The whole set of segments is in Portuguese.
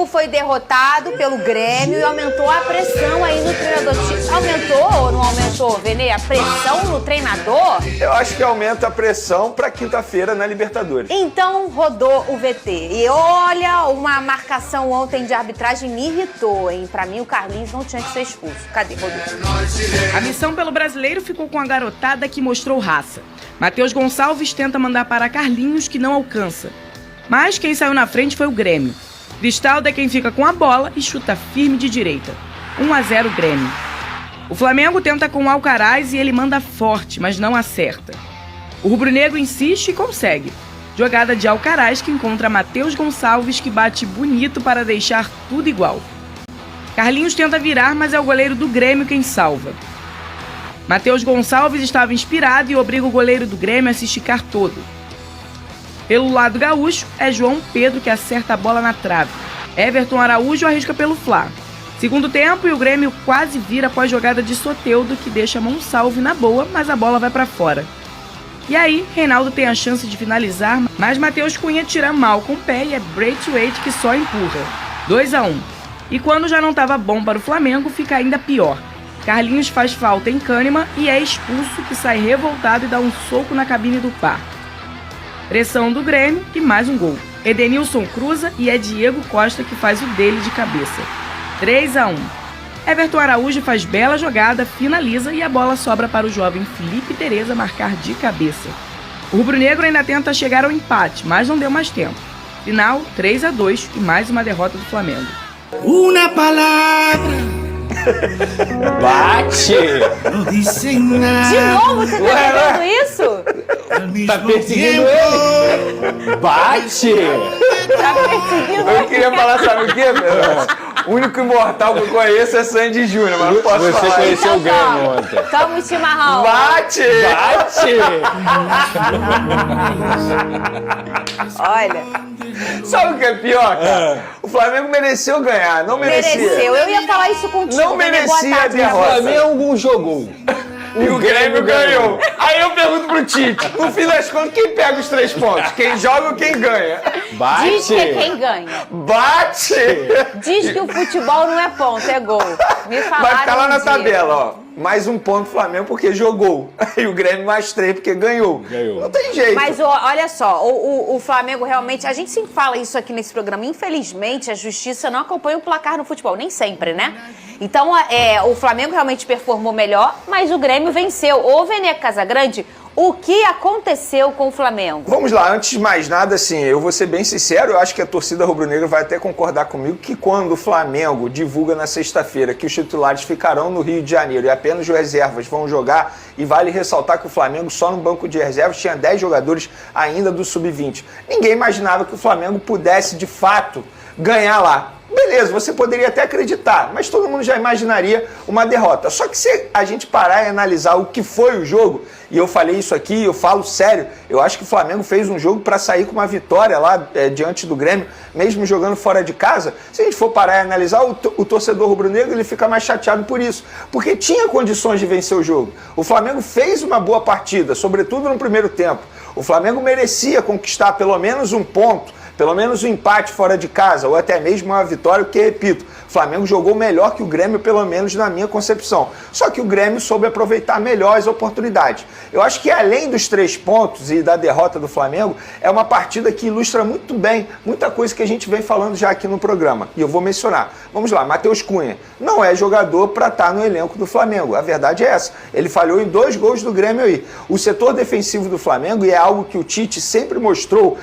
Flamengo foi derrotado pelo Grêmio e aumentou a pressão aí no treinador. Aumentou ou não aumentou, Vene? A pressão no treinador? Eu acho que aumenta a pressão para quinta-feira na Libertadores. Então rodou o VT. E olha, uma marcação ontem de arbitragem me irritou, hein? Pra mim o Carlinhos não tinha que ser expulso. Cadê, rodou? A missão pelo brasileiro ficou com a garotada que mostrou raça. Matheus Gonçalves tenta mandar para Carlinhos, que não alcança. Mas quem saiu na frente foi o Grêmio. Cristaldo é quem fica com a bola e chuta firme de direita. 1-0 Grêmio. O Flamengo tenta com o Alcaraz e ele manda forte, mas não acerta. O rubro-negro insiste e consegue. Jogada de Alcaraz que encontra Matheus Gonçalves, que bate bonito para deixar tudo igual. Carlinhos tenta virar, mas é o goleiro do Grêmio quem salva. Matheus Gonçalves estava inspirado e obriga o goleiro do Grêmio a se esticar todo. Pelo lado gaúcho, é João Pedro que acerta a bola na trave. Everton Araújo arrisca pelo Fla. Segundo tempo e o Grêmio quase vira após jogada de Soteldo, que deixa Monsalve na boa, mas a bola vai para fora. E aí, Reinaldo tem a chance de finalizar, mas Matheus Cunha tira mal com o pé e é Braithwaite que só empurra. 2-1. E quando já não estava bom para o Flamengo, fica ainda pior. Carlinhos faz falta em Kahneman e é expulso, que sai revoltado e dá um soco na cabine do par. Pressão do Grêmio e mais um gol. Edenilson cruza e é Diego Costa que faz o dele de cabeça. 3-1. Everton Araújo faz bela jogada, finaliza e a bola sobra para o jovem Felipe Tereza marcar de cabeça. O rubro-negro ainda tenta chegar ao empate, mas não deu mais tempo. Final 3-2 e mais uma derrota do Flamengo. Uma palavra. Bate! Não dizem nada. De novo, você tá vendo isso? Tá perseguindo ele! Bate! Tá perseguindo Eu queria falar, sabe o quê? O único imortal que eu conheço é Sandy Júnior, mas não posso falar. Você conheceu o Grêmio ontem. Toma o chimarrão. Bate! Bate! Olha, Sabe o que é pior, cara? O Flamengo mereceu ganhar, não merecia. mereceu. Eu ia falar isso contigo. Não Vene. merecia Boa tarde, a derrota. pra O você. Flamengo jogou. E o Grêmio ganhou. Aí eu pergunto pro Tite, no fim das contas, quem pega os 3 pontos? Quem joga ou quem ganha? Bate! Diz que é quem ganha. Bate! Diz que o futebol não é ponto, é gol. Me falaram Vai ficar lá na um dia. tabela, ó. Mais um ponto pro Flamengo porque jogou. E o Grêmio mais 3 porque ganhou. Não tem jeito. Mas olha só, o Flamengo realmente... A gente sempre fala isso aqui nesse programa. Infelizmente, a justiça não acompanha o placar no futebol. Nem sempre, né? Então, o Flamengo realmente performou melhor, mas o Grêmio venceu. Ô, Vene Casagrande, o que aconteceu com o Flamengo? Vamos lá, antes de mais nada, assim, eu vou ser bem sincero, eu acho que a torcida rubro-negra vai até concordar comigo que quando o Flamengo divulga na sexta-feira que os titulares ficarão no Rio de Janeiro e apenas os reservas vão jogar, e vale ressaltar que o Flamengo só no banco de reservas tinha 10 jogadores ainda do Sub-20. Ninguém imaginava que o Flamengo pudesse, de fato, ganhar lá. Beleza, você poderia até acreditar, mas todo mundo já imaginaria uma derrota. Só que se a gente parar e analisar o que foi o jogo, e eu falei isso aqui, eu falo sério, eu acho que o Flamengo fez um jogo para sair com uma vitória lá diante do Grêmio, mesmo jogando fora de casa. Se a gente for parar e analisar, o torcedor rubro-negro ele fica mais chateado por isso, porque tinha condições de vencer o jogo. O Flamengo fez uma boa partida, sobretudo no primeiro tempo. O Flamengo merecia conquistar pelo menos um ponto, pelo menos um empate fora de casa, ou até mesmo uma vitória, porque, repito, o Flamengo jogou melhor que o Grêmio, pelo menos na minha concepção. Só que o Grêmio soube aproveitar melhor as oportunidades. Eu acho que além dos 3 pontos e da derrota do Flamengo, é uma partida que ilustra muito bem muita coisa que a gente vem falando já aqui no programa. E eu vou mencionar. Vamos lá, Matheus Cunha não é jogador para estar no elenco do Flamengo. A verdade é essa. Ele falhou em 2 gols do Grêmio aí. O setor defensivo do Flamengo, e é algo que o Tite sempre mostrou,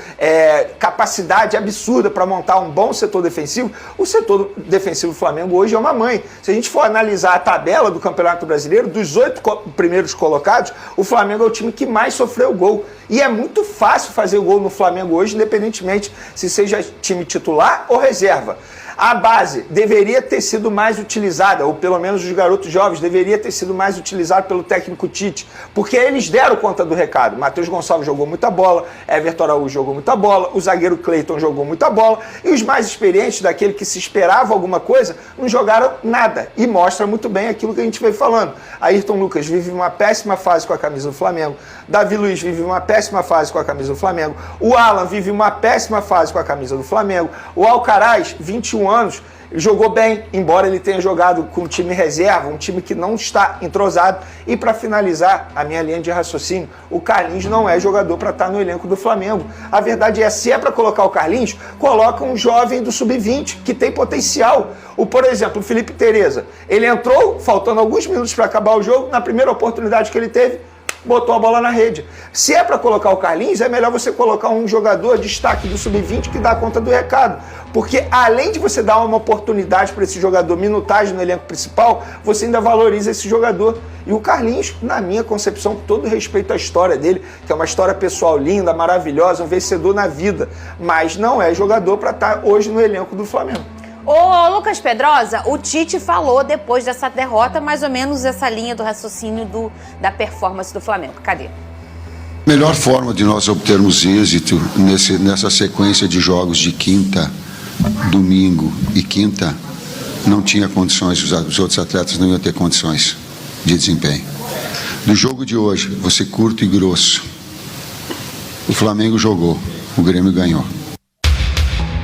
capacidade absurda para montar um bom setor defensivo. O setor defensivo do Flamengo hoje é uma mãe. Se a gente for analisar a tabela do Campeonato Brasileiro, dos 8 primeiros colocados, o Flamengo é o time que mais sofreu gol. E é muito fácil fazer gol no Flamengo hoje, independentemente se seja time titular ou reserva. A base deveria ter sido mais utilizada, ou pelo menos os garotos jovens deveria ter sido mais utilizado pelo técnico Tite, porque eles deram conta do recado. Matheus Gonçalves jogou muita bola, Everton Araújo jogou muita bola, o zagueiro Cleiton jogou muita bola, e os mais experientes, daquele que se esperava alguma coisa, não jogaram nada. E mostra muito bem aquilo que a gente veio falando. Ayrton Lucas vive uma péssima fase com a camisa do Flamengo, Davi Luiz vive uma péssima fase com a camisa do Flamengo, o Alan vive uma péssima fase com a camisa do Flamengo, o Alcaraz, 21 21 anos, jogou bem, embora ele tenha jogado com o time reserva, um time que não está entrosado. E para finalizar a minha linha de raciocínio, o Carlinhos não é jogador para estar no elenco do Flamengo. A verdade é, se é para colocar o Carlinhos, coloca um jovem do sub-20 que tem potencial. Por exemplo, o Felipe Tereza, ele entrou, faltando alguns minutos para acabar o jogo, na primeira oportunidade que ele teve, botou a bola na rede. Se é para colocar o Carlinhos, é melhor você colocar um jogador destaque do sub-20 que dá conta do recado. Porque além de você dar uma oportunidade para esse jogador, minutagem no elenco principal, você ainda valoriza esse jogador. E o Carlinhos, na minha concepção, com todo respeito à história dele, que é uma história pessoal linda, maravilhosa, um vencedor na vida, mas não é jogador para estar hoje no elenco do Flamengo. Ô, Lucas Pedrosa, o Tite falou depois dessa derrota mais ou menos essa linha do raciocínio da performance do Flamengo. Cadê? A melhor forma de nós obtermos êxito nessa sequência de jogos de quinta, domingo e quinta, não tinha condições, os outros atletas não iam ter condições de desempenho. Do jogo de hoje, vou ser curto e grosso. O Flamengo jogou, o Grêmio ganhou.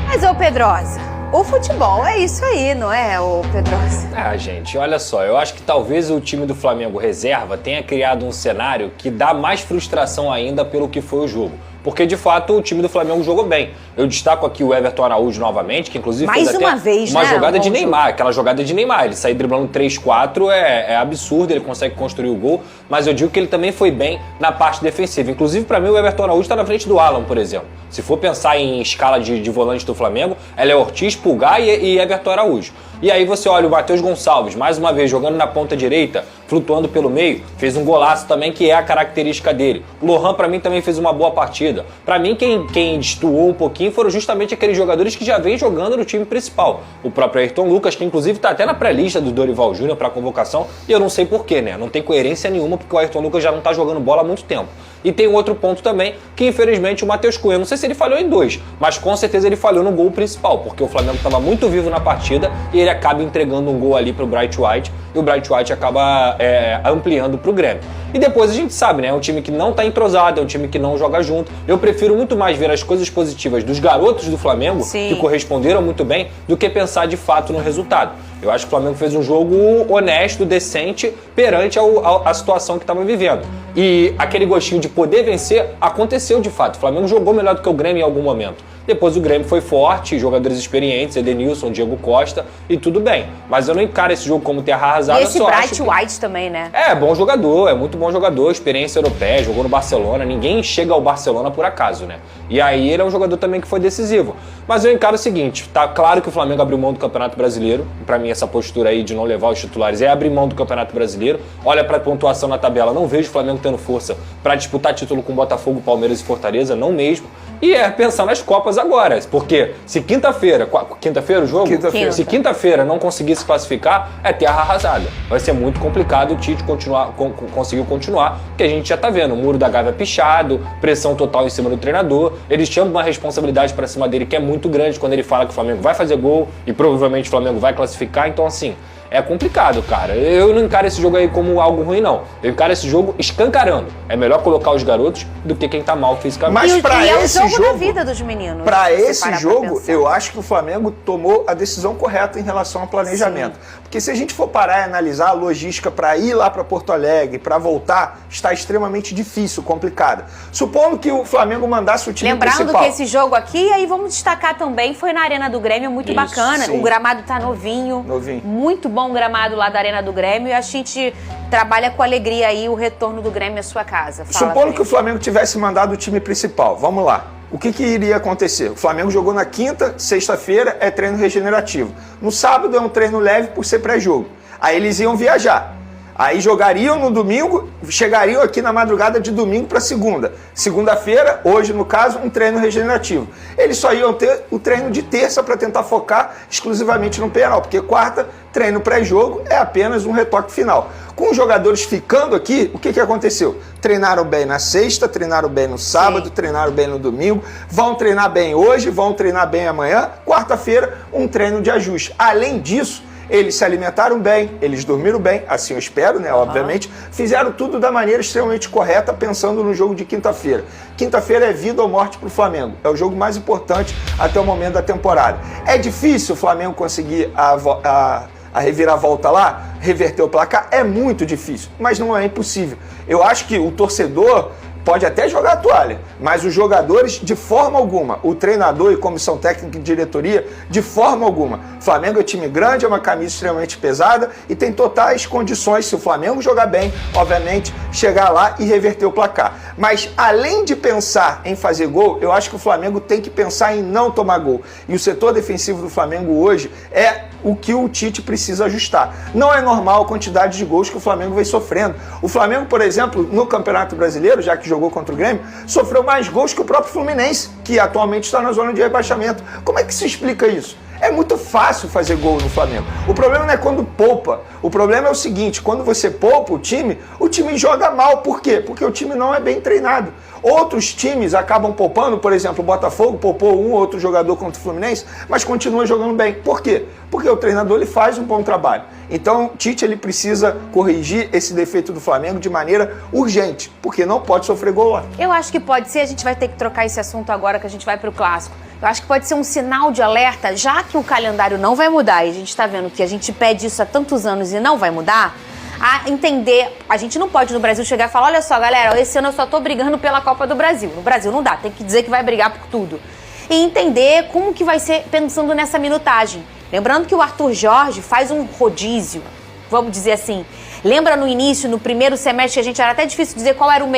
Mas, ô Pedrosa, o futebol é isso aí, não é, ô Pedrosa? Ah, gente, olha só, eu acho que talvez o time do Flamengo reserva tenha criado um cenário que dá mais frustração ainda pelo que foi o jogo. Porque, de fato, o time do Flamengo jogou bem. Eu destaco aqui o Everton Araújo novamente, que inclusive mais fez uma até vez, uma né? jogada de Neymar, aquela jogada de Neymar. Ele sair driblando 3-4 é absurdo, ele consegue construir o gol, mas eu digo que ele também foi bem na parte defensiva. Inclusive, para mim, o Everton Araújo está na frente do Alan, por exemplo. Se for pensar em escala de volante do Flamengo, ela é Ortiz, Pulgar e Everton Araújo. E aí você olha o Matheus Gonçalves, mais uma vez, jogando na ponta direita, flutuando pelo meio, fez um golaço também, que é a característica dele. O Lohan, para mim, também fez uma boa partida. Para mim, quem destoou um pouquinho foram justamente aqueles jogadores que já vêm jogando no time principal. O próprio Ayrton Lucas, que inclusive está até na pré-lista do Dorival Júnior para convocação, e eu não sei porquê, né? Não tem coerência nenhuma, porque o Ayrton Lucas já não está jogando bola há muito tempo. E tem um outro ponto também, que infelizmente o Matheus Cunha, não sei se ele falhou em dois, mas com certeza ele falhou no gol principal, porque o Flamengo estava muito vivo na partida e ele acaba entregando um gol ali pro Bright White, e o Bright White acaba ampliando pro Grêmio. E depois a gente sabe, né, é um time que não tá entrosado, é um time que não joga junto. Eu prefiro muito mais ver as coisas positivas dos garotos do Flamengo, Sim, que corresponderam muito bem, do que pensar de fato no resultado. Eu acho que o Flamengo fez um jogo honesto, decente, perante a situação que estava vivendo. E aquele gostinho de poder vencer aconteceu de fato. O Flamengo jogou melhor do que o Grêmio em algum momento. Depois o Grêmio foi forte, jogadores experientes, Edenilson, Diego Costa, e tudo bem. Mas eu não encaro esse jogo como terra arrasada. E esse Bright White também, né? É, bom jogador, é muito bom jogador, experiência europeia, jogou no Barcelona, ninguém chega ao Barcelona por acaso, né? E aí ele é um jogador também que foi decisivo. Mas eu encaro o seguinte, tá claro que o Flamengo abriu mão do Campeonato Brasileiro, pra mim essa postura aí de não levar os titulares é abrir mão do Campeonato Brasileiro. Olha pra pontuação na tabela, não vejo o Flamengo tendo força pra disputar título com Botafogo, Palmeiras e Fortaleza, não mesmo. E é pensar nas Copas agora, porque se quinta-feira o jogo? Quinta-feira. Se quinta-feira não conseguir se classificar, é terra arrasada. Vai ser muito complicado o Tite conseguir continuar, porque a gente já tá vendo, o muro da Gávea pichado, pressão total em cima do treinador, eles chamam uma responsabilidade pra cima dele que é muito grande quando ele fala que o Flamengo vai fazer gol e provavelmente o Flamengo vai classificar, então assim, é complicado, cara. Eu não encaro esse jogo aí como algo ruim, não. Eu encaro esse jogo escancarando. É melhor colocar os garotos do que quem tá mal fisicamente. Mas pra esse é o jogo da jogo, vida dos meninos. para se esse parar jogo, pra pensar. eu acho que o Flamengo tomou a decisão correta em relação ao planejamento. Sim. Porque se a gente for parar e analisar a logística para ir lá para Porto Alegre, para voltar, está extremamente difícil, complicada. Supondo que o Flamengo mandasse o time Lembrando principal. que esse jogo aqui, aí vamos destacar também, foi na Arena do Grêmio, muito Isso, bacana. sim. O gramado tá novinho. Novinho. Muito bom o gramado lá da Arena do Grêmio e a gente trabalha com alegria aí o retorno do Grêmio à sua casa. Fala, Supondo Fred. que o Flamengo tivesse mandado o time principal, vamos lá. O que iria acontecer? O Flamengo jogou na quinta, sexta-feira é treino regenerativo. No sábado é um treino leve por ser pré-jogo. Aí eles iam viajar. Aí jogariam no domingo, chegariam aqui na madrugada de domingo para segunda. Segunda-feira, hoje no caso, um treino regenerativo. Eles só iam ter o treino de terça para tentar focar exclusivamente no penal, porque quarta, treino pré-jogo, é apenas um retoque final. Com os jogadores ficando aqui, o que aconteceu? Treinaram bem na sexta, treinaram bem no sábado, treinaram bem no domingo, vão treinar bem hoje, vão treinar bem amanhã, quarta-feira, um treino de ajuste. Além disso, Eles se alimentaram bem, eles dormiram bem, assim eu espero, né, obviamente. Fizeram tudo da maneira extremamente correta, pensando no jogo de quinta-feira. Quinta-feira é vida ou morte para o Flamengo. É o jogo mais importante até o momento da temporada. É difícil o Flamengo conseguir a reviravolta lá, reverter o placar? É muito difícil, mas não é impossível. Eu acho que o torcedor pode até jogar a toalha, mas os jogadores, de forma alguma, o treinador e comissão técnica e diretoria, de forma alguma. O Flamengo é time grande, é uma camisa extremamente pesada e tem totais condições, se o Flamengo jogar bem, obviamente, chegar lá e reverter o placar. Mas, além de pensar em fazer gol, eu acho que o Flamengo tem que pensar em não tomar gol. E o setor defensivo do Flamengo hoje é o que o Tite precisa ajustar. Não é normal a quantidade de gols que o Flamengo vem sofrendo. O Flamengo, por exemplo, no Campeonato Brasileiro, já que jogou contra o Grêmio, sofreu mais gols que o próprio Fluminense, que atualmente está na zona de rebaixamento. Como é que se explica isso? É muito fácil fazer gol no Flamengo. O problema não é quando poupa. O problema é o seguinte, quando você poupa o time joga mal. Por quê? Porque o time não é bem treinado. Outros times acabam poupando, por exemplo, o Botafogo poupou um ou outro jogador contra o Fluminense, mas continua jogando bem. Por quê? Porque o treinador ele faz um bom trabalho. Então, Tite ele precisa corrigir esse defeito do Flamengo de maneira urgente, porque não pode sofrer gol lá. Eu acho que pode ser, a gente vai ter que trocar esse assunto agora que a gente vai para o Clássico. Eu acho que pode ser um sinal de alerta, já que o calendário não vai mudar, e a gente está vendo que a gente pede isso há tantos anos e não vai mudar, a entender, a gente não pode no Brasil chegar e falar, olha só galera, esse ano eu só tô brigando pela Copa do Brasil. No Brasil não dá, tem que dizer que vai brigar por tudo. E entender como que vai ser pensando nessa minutagem. Lembrando que o Arthur Jorge faz um rodízio, vamos dizer assim. Lembra no início, no primeiro semestre, que a gente era até difícil dizer qual era o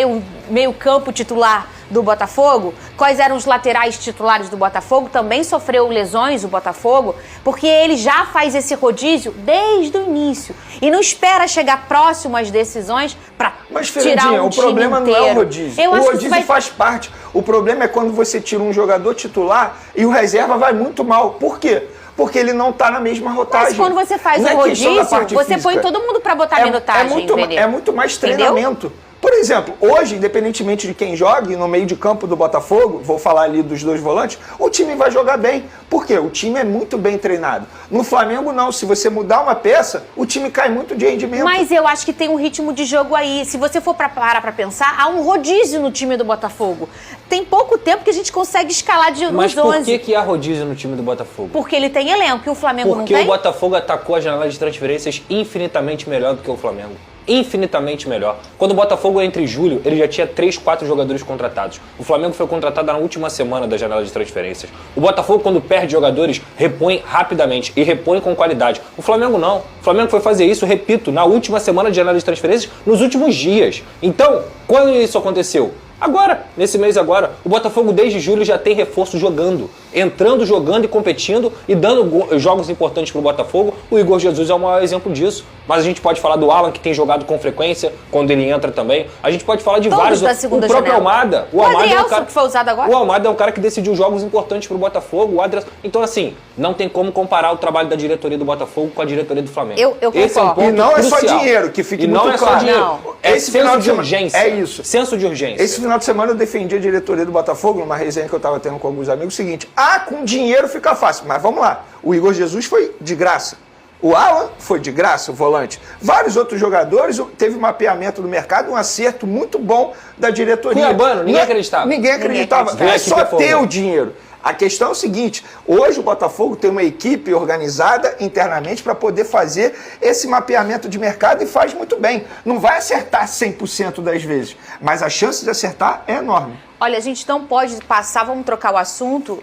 meio campo titular do Botafogo? Quais eram os laterais titulares do Botafogo? Também sofreu lesões o Botafogo, porque ele já faz esse rodízio desde o início. E não espera chegar próximo às decisões para tirar um o problema time inteiro. Não é o rodízio. O rodízio faz parte. O problema é quando você tira um jogador titular e o reserva vai muito mal. Por quê? Porque ele não está na mesma rotagem. Mas quando você faz o rodízio, você põe todo mundo para botar minutagem, é muito mais treinamento. Entendeu? Por exemplo, hoje, independentemente de quem jogue no meio de campo do Botafogo, vou falar ali dos dois volantes, o time vai jogar bem. Por quê? O time é muito bem treinado. No Flamengo, não. Se você mudar uma peça, o time cai muito de rendimento. Mas eu acho que tem um ritmo de jogo aí. Se você for parar pra pensar, há um rodízio no time do Botafogo. Tem pouco tempo que a gente consegue escalar nos 11. Mas por que há rodízio no time do Botafogo? Porque ele tem elenco e o Flamengo não tem. Porque o Botafogo atacou a janela de transferências infinitamente melhor do que o Flamengo. Infinitamente melhor. Quando o Botafogo entra em julho, ele já tinha 3, 4 jogadores contratados. O Flamengo foi contratado na última semana da janela de transferências. O Botafogo, quando perde jogadores, repõe rapidamente e repõe com qualidade. O Flamengo não. O Flamengo foi fazer isso, repito, na última semana de janela de transferências, nos últimos dias. Então, quando isso aconteceu? Agora, nesse mês agora, o Botafogo desde julho já tem reforço jogando. Entrando, jogando e competindo e dando jogos importantes pro Botafogo. O Igor Jesus é o maior exemplo disso. Mas a gente pode falar do Alan, que tem jogado com frequência, quando ele entra também. A gente pode falar de vários... da segunda o próprio janela. Almada. O Adrielson, é que foi usado agora? O Almada é um cara que decidiu jogos importantes pro Botafogo. O Adrielson... Então, assim, não tem como comparar o trabalho da diretoria do Botafogo com a diretoria do Flamengo. Eu Esse é um concordo. ponto E não crucial. é só dinheiro, que fique e muito não é claro. só dinheiro. Não. É Esse final senso de de semana- urgência. É isso. Senso de urgência. Esse final de semana eu defendi a diretoria do Botafogo, numa resenha que eu estava tendo com alguns amigos, o seguinte, com dinheiro fica fácil, mas vamos lá, o Igor Jesus foi de graça, o Alan foi de graça, o volante, vários outros jogadores, teve um mapeamento do mercado, um acerto muito bom da diretoria. Cuiabano, ninguém acreditava. Ninguém acreditava, Veio é aqui só depois, ter né? o dinheiro. A questão é o seguinte, hoje o Botafogo tem uma equipe organizada internamente para poder fazer esse mapeamento de mercado e faz muito bem. Não vai acertar 100% das vezes, mas a chance de acertar é enorme. Olha, a gente não pode passar, vamos trocar o assunto,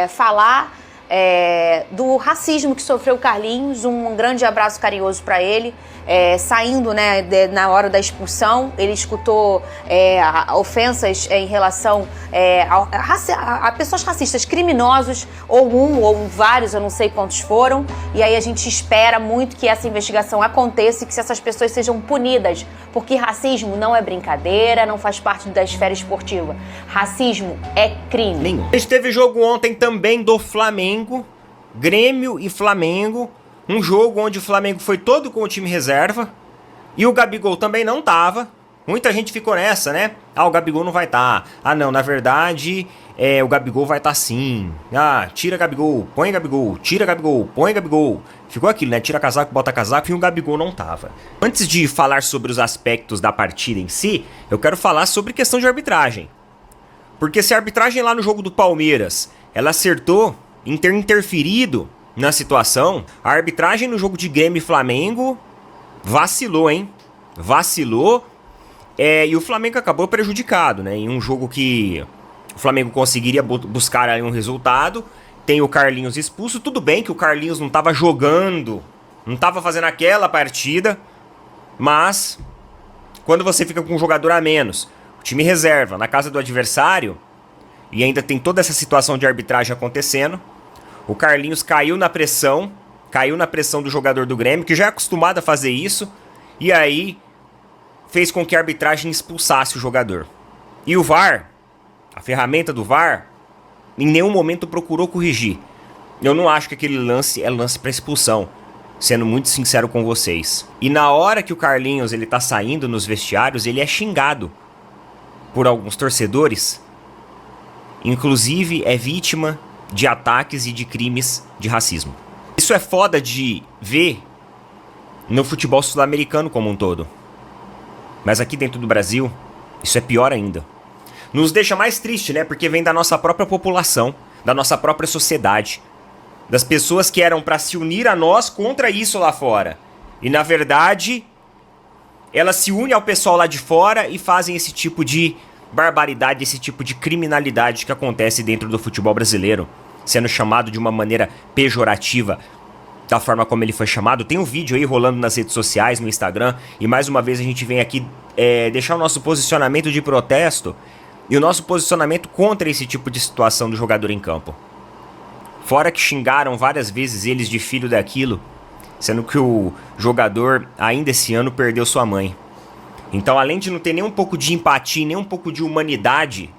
falar do racismo que sofreu o Carlinhos, um grande abraço carinhoso para ele, saindo, né, na hora da expulsão, ele escutou ofensas em relação a pessoas racistas, criminosos, ou vários, eu não sei quantos foram, e aí a gente espera muito que essa investigação aconteça e que essas pessoas sejam punidas, porque racismo não é brincadeira, não faz parte da esfera esportiva. Racismo é crime. A gente teve jogo ontem também do Flamengo, Grêmio e Flamengo, um jogo onde o Flamengo foi todo com o time reserva e o Gabigol também não tava. Muita gente ficou nessa, né? Ah, o Gabigol não vai estar. Ah, não, na verdade, o Gabigol vai estar sim. Ah, tira Gabigol, põe Gabigol, tira Gabigol, põe Gabigol. Ficou aquilo, né? Tira casaco, bota casaco e o Gabigol não tava. Antes de falar sobre os aspectos da partida em si, eu quero falar sobre questão de arbitragem. Porque se a arbitragem lá no jogo do Palmeiras, ela acertou em ter interferido na situação, a arbitragem no jogo de Grêmio e Flamengo vacilou, hein? Vacilou. E o Flamengo acabou prejudicado, né? Em um jogo que o Flamengo conseguiria buscar ali um resultado. Tem o Carlinhos expulso. Tudo bem que o Carlinhos não estava jogando, não estava fazendo aquela partida. Mas, quando você fica com um jogador a menos, o time reserva, na casa do adversário, e ainda tem toda essa situação de arbitragem acontecendo, o Carlinhos caiu na pressão do jogador do Grêmio, que já é acostumado a fazer isso, e aí fez com que a arbitragem expulsasse o jogador. E o VAR, a ferramenta do VAR, em nenhum momento procurou corrigir. Eu não acho que aquele lance é lance para expulsão, sendo muito sincero com vocês. E na hora que o Carlinhos ele tá saindo nos vestiários, ele é xingado por alguns torcedores. Inclusive é vítima de ataques e de crimes de racismo. Isso é foda de ver no futebol sul-americano como um todo. Mas aqui dentro do Brasil, isso é pior ainda. Nos deixa mais triste, né? Porque vem da nossa própria população, da nossa própria sociedade. Das pessoas que eram pra se unir a nós contra isso lá fora. E na verdade, elas se unem ao pessoal lá de fora e fazem esse tipo de barbaridade, esse tipo de criminalidade que acontece dentro do futebol brasileiro, sendo chamado de uma maneira pejorativa, da forma como ele foi chamado. Tem um vídeo aí rolando nas redes sociais, no Instagram, e mais uma vez a gente vem aqui deixar o nosso posicionamento de protesto e o nosso posicionamento contra esse tipo de situação do jogador em campo. Fora que xingaram várias vezes eles de filho daquilo, sendo que o jogador ainda esse ano perdeu sua mãe. Então, além de não ter nem um pouco de empatia, nem um pouco de humanidade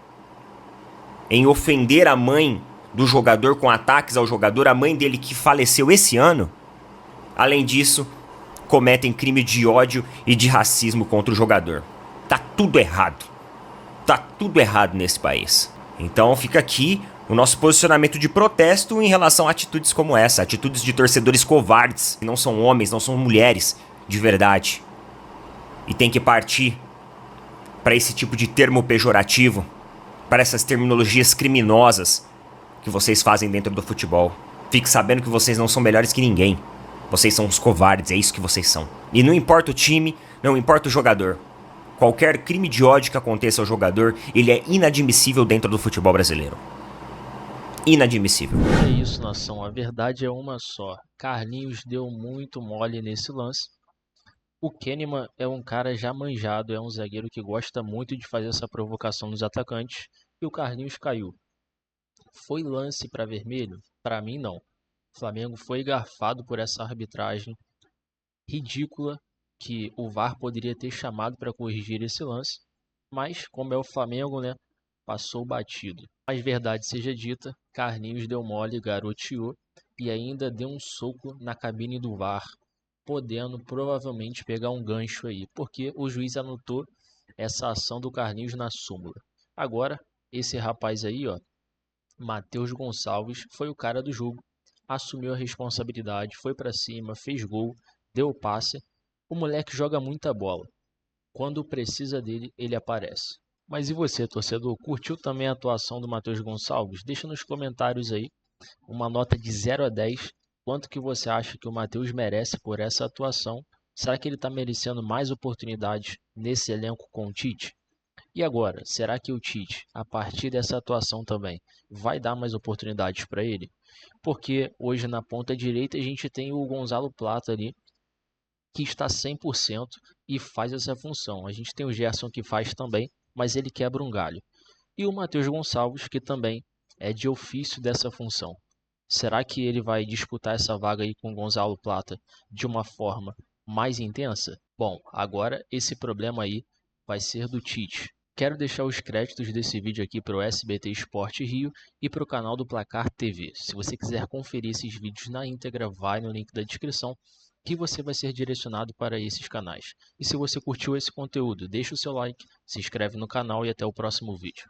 em ofender a mãe do jogador com ataques ao jogador, a mãe dele que faleceu esse ano, além disso, cometem crime de ódio e de racismo contra o jogador. Tá tudo errado. Tá tudo errado nesse país. Então fica aqui o nosso posicionamento de protesto em relação a atitudes como essa, atitudes de torcedores covardes, que não são homens, não são mulheres de verdade. E tem que partir para esse tipo de termo pejorativo, para essas terminologias criminosas que vocês fazem dentro do futebol. Fique sabendo que vocês não são melhores que ninguém. Vocês são os covardes, é isso que vocês são. E não importa o time, não importa o jogador. Qualquer crime de ódio que aconteça ao jogador, ele é inadmissível dentro do futebol brasileiro. Inadmissível. É isso, nação. A verdade é uma só. Carlinhos deu muito mole nesse lance. O Kahneman é um cara já manjado, é um zagueiro que gosta muito de fazer essa provocação nos atacantes. E o Carlinhos caiu. Foi lance para vermelho? Para mim, não. O Flamengo foi garfado por essa arbitragem ridícula que o VAR poderia ter chamado para corrigir esse lance. Mas, como é o Flamengo, né? Passou batido. Mas verdade seja dita, Carlinhos deu mole, garoteou e ainda deu um soco na cabine do VAR, podendo provavelmente pegar um gancho aí, porque o juiz anotou essa ação do Carlinhos na súmula. Agora, esse rapaz aí, ó, Matheus Gonçalves, foi o cara do jogo, assumiu a responsabilidade, foi pra cima, fez gol, deu passe. O moleque joga muita bola. Quando precisa dele, ele aparece. Mas e você, torcedor? Curtiu também a atuação do Matheus Gonçalves? Deixa nos comentários aí uma nota de 0 a 10. Quanto que você acha que o Matheus merece por essa atuação? Será que ele está merecendo mais oportunidades nesse elenco com o Tite? E agora, será que o Tite, a partir dessa atuação também, vai dar mais oportunidades para ele? Porque hoje na ponta direita a gente tem o Gonzalo Plata ali, que está 100% e faz essa função. A gente tem o Gerson que faz também, mas ele quebra um galho. E o Matheus Gonçalves, que também é de ofício dessa função. Será que ele vai disputar essa vaga aí com o Gonzalo Plata de uma forma mais intensa? Bom, agora esse problema aí vai ser do Tite. Quero deixar os créditos desse vídeo aqui para o SBT Esporte Rio e para o canal do Placar TV. Se você quiser conferir esses vídeos na íntegra, vai no link da descrição. que você vai ser direcionado para esses canais. E se você curtiu esse conteúdo, deixa o seu like, se inscreve no canal e até o próximo vídeo.